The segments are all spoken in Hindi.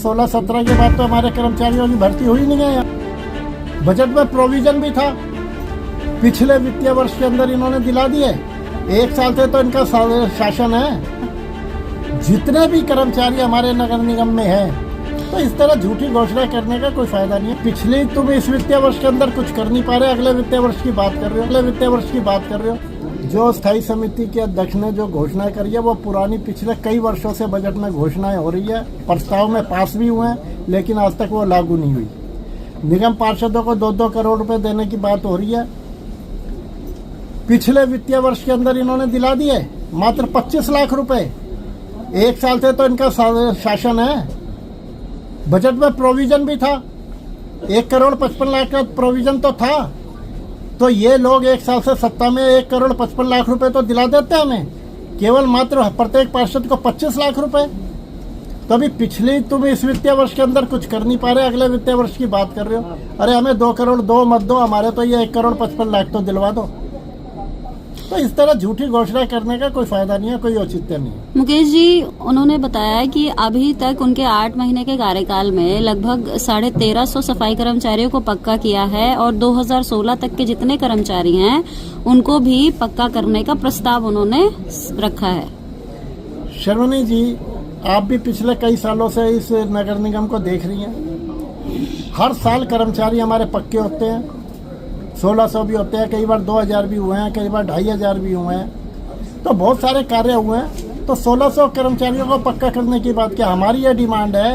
16-17 के बाद तो हमारे कर्मचारियों की भर्ती हुई नहीं है यहाँ। बजट में प्रोविजन भी था, पिछले वित्तीय वर्ष के अंदर इन्होंने दिला दिए। 1 साल से तो इनका शासन है। जितने भी कर्मचारी हमारे नगर निगम में हैं, तो इस तरह झूठी घोषणा करने का कोई फायदा नहीं है। पिछले तुम इस वित्तीय वर्ष के अंदर कुछ कर नहीं पा रहे, अगले वित्तीय वर्ष की बात कर रहे हो। जो स्थायी समिति के अध्यक्ष ने जो घोषणा करी है वो पुरानी पिछले कई वर्षों से बजट में घोषणाएं हो रही है, प्रस्ताव में पास भी हुए हैं, लेकिन आज तक वो लागू नहीं हुई। निगम पार्षदों को 2-2 करोड़ रुपए देने की बात हो रही है, पिछले वित्तीय वर्ष के अंदर इन्होंने दिला दिए मात्र 25 लाख रुपए। 1 साल से तो इनका शासन है। बजट में प्रोविजन भी था, 1,55,00,000 का प्रोविजन तो था। तो ये लोग 1 साल से सत्ता में 1,55,00,000 रुपए तो दिला देते हैं हमें, केवल मात्र प्रत्येक पार्षद को 25 लाख रुपए। तो अभी पिछले तुम इस वित्तीय वर्ष के अंदर कुछ कर नहीं पा रहे, अगले वित्तीय वर्ष की बात कर रहे हो। अरे हमें 2 करोड़ दो मत दो, हमारे तो ये 1,55,00,000 तो दिलवा दो। तो इस तरह झूठी घोषणा करने का कोई फायदा नहीं है, कोई औचित्य नहीं है। मुकेश जी, उन्होंने बताया कि अभी तक उनके 8 महीने के कार्यकाल में लगभग 1350 सफाई कर्मचारियों को पक्का किया है और 2016 तक के जितने कर्मचारी हैं उनको भी पक्का करने का प्रस्ताव उन्होंने रखा है। शर्वणी जी, आप भी पिछले कई सालों से इस नगर निगम को देख रही हैं। हर साल कर्मचारी हमारे पक्के होते हैं, 1600 भी होते हैं, कई बार 2000 भी हुए हैं, कई बार 2500 भी हुए हैं। तो बहुत सारे कार्य हुए हैं। तो 1600 कर्मचारियों को पक्का करने की बात क्या, हमारी ये डिमांड है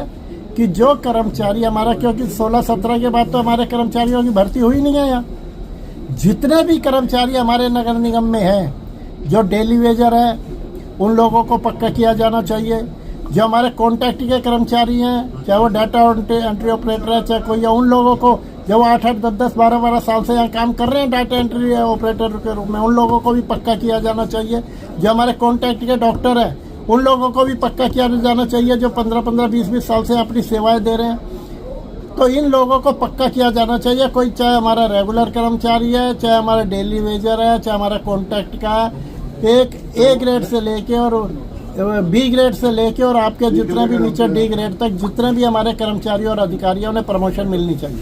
कि जो कर्मचारी हमारा, क्योंकि 16-17 के बाद तो हमारे कर्मचारियों की भर्ती हुई नहीं है यहाँ। जितने भी कर्मचारी हमारे नगर निगम में हैं, जो डेली वेजर हैं, उन लोगों को पक्का किया जाना चाहिए। जो हमारे कॉन्ट्रैक्ट के कर्मचारी हैं, चाहे वो डाटा एंट्री ऑपरेटर है, चाहे कोई, उन लोगों को जो 8-8, 10-10, 12-12 साल से यहाँ काम कर रहे हैं डाटा एंट्री ऑपरेटर के रूप में, उन लोगों को भी पक्का किया जाना चाहिए। जो हमारे कॉन्ट्रैक्ट के डॉक्टर हैं, उन लोगों को भी पक्का किया जाना चाहिए, जो 15-15, 20-20 साल से अपनी सेवाएं दे रहे हैं। तो इन लोगों को पक्का किया जाना चाहिए। कोई चाहे हमारा रेगुलर कर्मचारी है, चाहे हमारा डेली वेजर है, चाहे हमारा कॉन्ट्रैक्ट का, एक A ग्रेड से लेके और B ग्रेड से लेके और आपके जितने भी नीचे D ग्रेड तक जितने भी हमारे कर्मचारी और अधिकारियों ने प्रमोशन मिलनी चाहिए।